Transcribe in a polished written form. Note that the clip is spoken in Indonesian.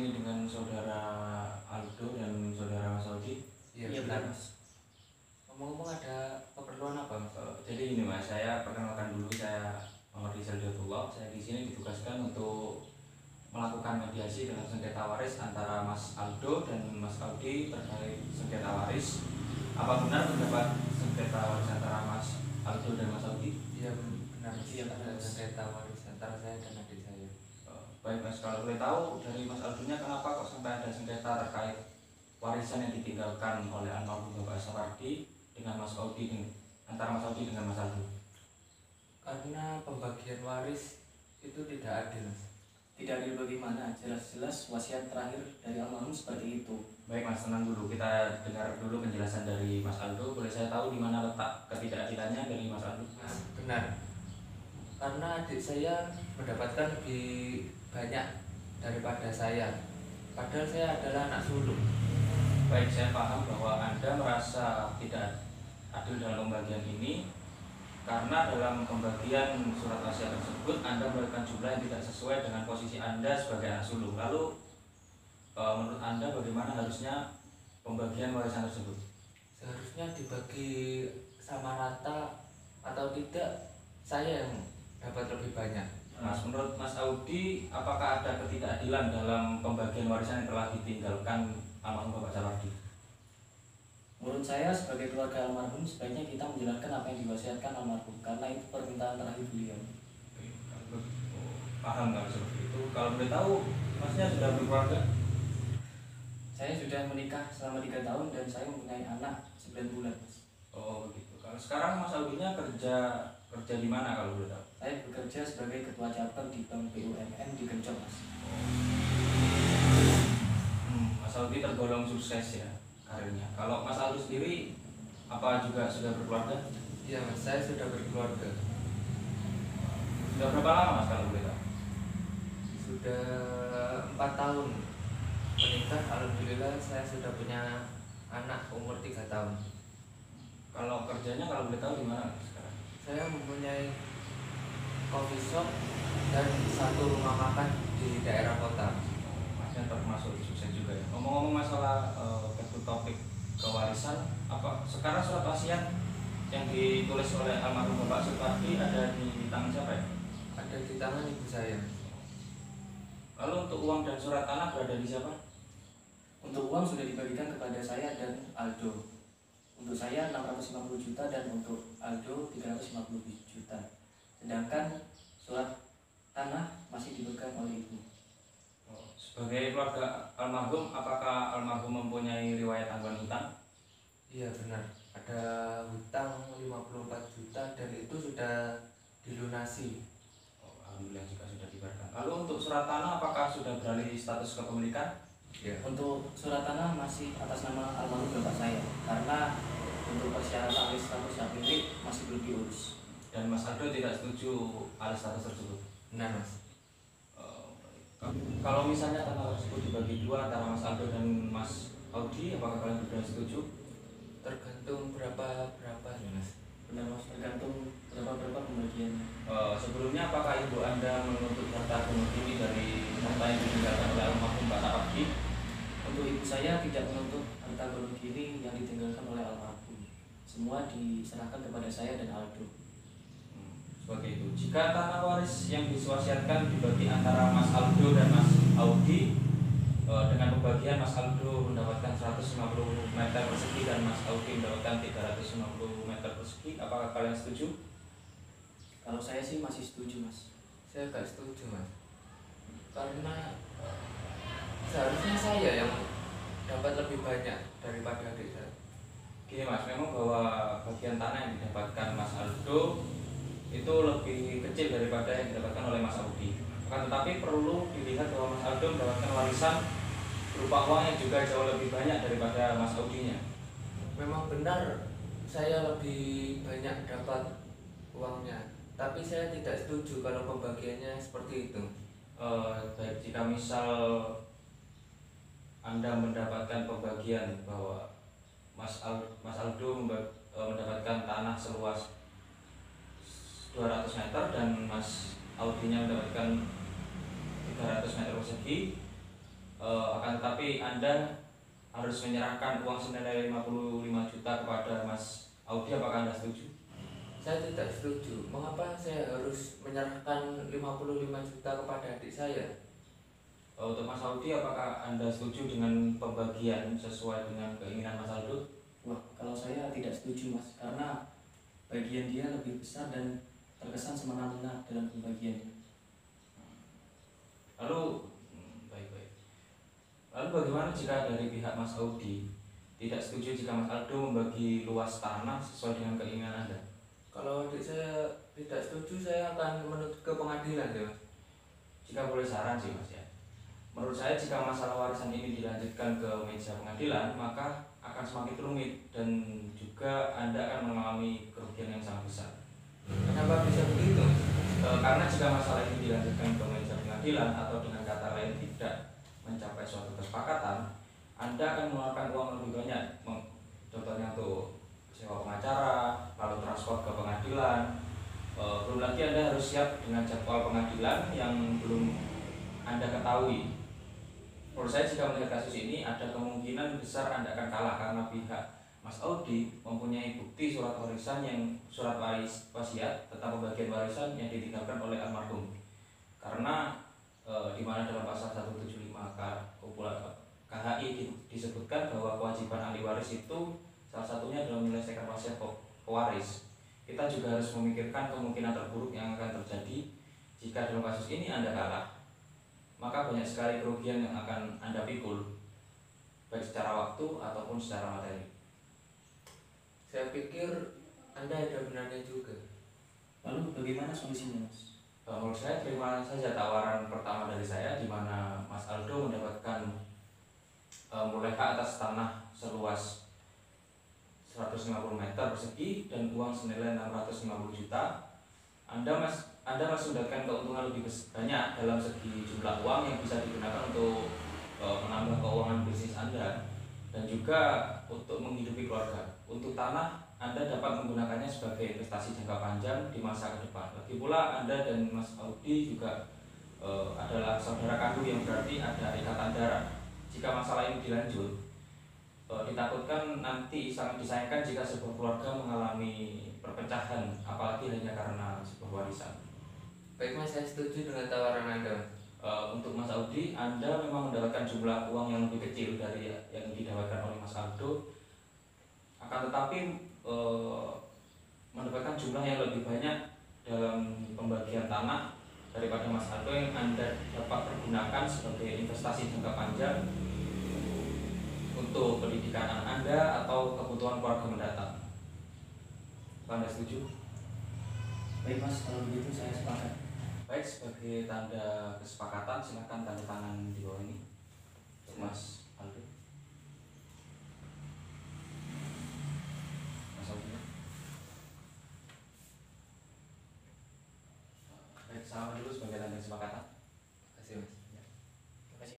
sini dengan saudara Aldo dan saudara Mas Audi. Iya benar Mas. Ngomong-ngomong ada keperluan apa Mas? Jadi ini Mas, saya perkenalkan dulu, saya Muhammad Rizal Diatullah. Saya di sini ditugaskan untuk melakukan mediasi dalam sengketa waris antara Mas Aldo dan Mas Audi terkait sengketa waris. Apa benar terdapat sengketa waris antara Mas Aldo dan Mas Audi? Iya benar Mas. Iya ada sengketa waris antara saya dan adik saya. Baik Mas, kalau boleh tahu dari Mas Aldo-nya kenapa kok sampai ada sengketa terkait warisan yang ditinggalkan oleh almarhum Bapak Sapardi dengan Mas Audi, antara Mas Audi dengan Mas Aldo? Karena pembagian waris itu tidak adil Mas. Tidak adil bagaimana? Jelas-jelas wasiat terakhir dari almarhum seperti itu. Baik Mas, tenang dulu, kita dengar dulu penjelasan dari Mas Aldo. Boleh saya tahu di mana letak ketidakadilannya dari Mas Aldo? Mas benar. Karena adik saya mendapatkan lebih banyak daripada saya. Padahal saya adalah anak sulung. Baik, saya paham bahwa Anda merasa tidak adil dalam pembagian ini karena dalam pembagian surat wasiat tersebut Anda memberikan jumlah yang tidak sesuai dengan posisi Anda sebagai anak sulung. Lalu menurut Anda bagaimana harusnya pembagian warisan tersebut? Seharusnya dibagi sama rata atau tidak, saya yang dapat lebih banyak. Mas, menurut Mas Audi, apakah ada ketidakadilan dalam pembagian warisan yang telah ditinggalkan almarhum Bapak Sapardi? Menurut saya sebagai keluarga almarhum sebaiknya kita menjalankan apa yang diwasiatkan almarhum karena itu permintaan terakhir beliau. Paham kalau seperti itu. Kalau boleh tahu, Masnya sudah berkeluarga? Saya sudah menikah selama 3 tahun dan saya mempunyai anak 9 bulan. Oh begitu. Kalau sekarang Mas Audinya kerja di mana kalau boleh tahu? Saya bekerja sebagai ketua cabang di Bank BUMN di Kencok Mas. Mas Audi tergolong sukses ya karirnya. Kalau Mas Aldo sendiri apa juga sudah berkeluarga? Iya Mas, saya sudah berkeluarga. Sudah berapa lama Mas kalau boleh tahu? Sudah 4 tahun menikah. Alhamdulillah saya sudah punya anak umur 3 tahun. Kalau kerjanya kalau boleh tahu di mana sekarang? Saya mempunyai coffee shop dan satu rumah makan di daerah kota. Masnya termasuk sukses juga ya. Ngomong-ngomong masalah topik kewarisan, apa sekarang surat wasiat yang ditulis oleh almarhum Bapak Sapardi ada di tangan siapa ya? Ada di tangan ibu saya. Lalu untuk uang dan surat tanah berada di siapa? Untuk uang sudah dibagikan kepada saya dan Aldo. Untuk saya 650 juta dan untuk Aldo 350 juta. Sedangkan surat tanah masih dipegang oleh ibu. Sebagai keluarga almarhum, apakah almarhum mempunyai riwayat tanggungan hutang? Iya benar. Ada hutang 54 juta dan itu sudah dilunasi. Alhamdulillah juga sudah dibayarkan. Lalu untuk surat tanah apakah sudah beralih status kepemilikan? Ya. Untuk surat tanah masih atas nama almarhum bapak saya karena untuk persyaratan alih status hak milik masih belum diurus. Dan Mas Aldo tidak setuju alih status tersebut? Benar Mas. Kalau misalnya tanah tersebut dibagi dua antara Mas Aldo dan Mas Audi, apakah kalian berdua setuju? Tergantung berapa ya Mas. Benar Mas, tergantung berapa pembagiannya. Sebelumnya apakah ibu Anda menuntut harta gunung ini dari harta yang ditinggalkan oleh almarhum Pak Sapardi? Untuk ibu saya tidak menuntut harta gunung ini yang ditinggalkan oleh almarhum. Semua diserahkan kepada saya dan Aldo. Sebagai itu, jika tanah waris yang diswasiatkan dibagi antara Mas Aldo dan Mas Audi, dengan pembagian Mas Aldo mendapatkan 150 meter persegi dan Mas Audi mendapatkan 350 meter persegi, apakah kalian setuju? Kalau saya sih masih setuju Mas. Saya gak setuju Mas. Karena seharusnya saya yang dapat lebih banyak daripada adik saya. Gini Mas, memang bahwa bagian tanah yang didapatkan Mas Aldo itu lebih kecil daripada yang didapatkan oleh Mas Audi. Akan tetapi perlu dilihat bahwa Mas Aldo mendapatkan warisan berupa uang yang juga jauh lebih banyak daripada Mas Audinya. Memang benar saya lebih banyak dapat uangnya, tapi saya tidak setuju kalau pembagiannya seperti itu. Baik, jika misal Anda mendapatkan pembagian bahwa Mas Aldo mendapatkan tanah seluas 200 meter dan Mas Audinya mendapatkan 300 meter persegi, Akan tetapi Anda harus menyerahkan uang senilai 55 juta kepada Mas Audi. Apakah Anda setuju? Saya tidak setuju. Mengapa saya harus menyerahkan 55 juta kepada adik saya? Untuk Mas Audi, apakah Anda setuju dengan pembagian sesuai dengan keinginan Mas Aldo? Wah, kalau saya tidak setuju Mas, karena bagian dia lebih besar dan terkesan semena-mena dalam pembagiannya. Lalu, baik-baik. Lalu bagaimana jika dari pihak Mas Audi tidak setuju jika Mas Aldo membagi luas tanah sesuai dengan keinginan Anda? Kalau adik saya tidak setuju, saya akan menuntut ke pengadilan ya Mas. Jika boleh saran sih Mas ya, menurut saya jika masalah warisan ini dilanjutkan ke meja pengadilan, maka akan semakin rumit dan juga Anda akan mengalami kerugian yang sangat besar. Kenapa bisa begitu? Karena jika masalah ini dilanjutkan ke meja pengadilan atau dengan kata lain tidak mencapai suatu kesepakatan, Anda akan mengeluarkan uang lebih banyak. Contohnya untuk sewa pengacara, lalu transport ke pengadilan. Belum lagi Anda harus siap dengan jadwal pengadilan yang belum Anda ketahui. Menurut saya jika melihat kasus ini ada kemungkinan besar Anda akan kalah karena pihak Mas Audi mempunyai bukti surat warisan wasiat tentang pembagian warisan yang ditinggalkan oleh almarhum. Karena di mana dalam pasal 175 KHI disebutkan bahwa kewajiban ahli waris itu salah satunya adalah menyelesaikan wasiat pewaris. Kita juga harus memikirkan kemungkinan terburuk yang akan terjadi jika dalam kasus ini Anda kalah. Maka banyak sekali kerugian yang akan Anda pikul, baik secara waktu ataupun secara materi. Saya pikir Anda ada benarnya juga. Lalu bagaimana solusinya Mas? Menurut saya terima saja tawaran pertama dari saya, di mana Mas Aldo mendapatkan mulai hak atas tanah seluas 150 meter persegi dan uang senilai 650 juta. Anda masih mendapatkan keuntungan lebih banyak dalam segi jumlah uang yang bisa digunakan untuk menambah keuangan bisnis Anda dan juga untuk menghidupi keluarga. Untuk tanah, Anda dapat menggunakannya sebagai investasi jangka panjang di masa ke depan. Lagi pula Anda dan Mas Audi juga adalah saudara kandung yang berarti ada ikatan darah. Jika masalah ini dilanjut, ditakutkan nanti sangat disayangkan jika sebuah keluarga mengalami perpecahan, apalagi hanya karena sebuah warisan. Baik Mas, saya setuju dengan tawaran Anda. Untuk Mas Audi, Anda memang mendapatkan jumlah uang yang lebih kecil dari yang didapatkan oleh Mas Aldo, akan tetapi mendapatkan jumlah yang lebih banyak dalam pembagian tanah daripada Mas Aldo yang Anda dapat pergunakan sebagai investasi jangka panjang untuk pendidikan anak Anda atau kebutuhan keluarga mendatang. Anda setuju? Baik Mas, kalau begitu saya sepakat. Baik, sebagai tanda kesepakatan silakan tanda tangan di bawah ini untuk Mas Aldo. Mas Aldo. Baik, sama dulu sebagai tanda kesepakatan. Terima kasih Mas.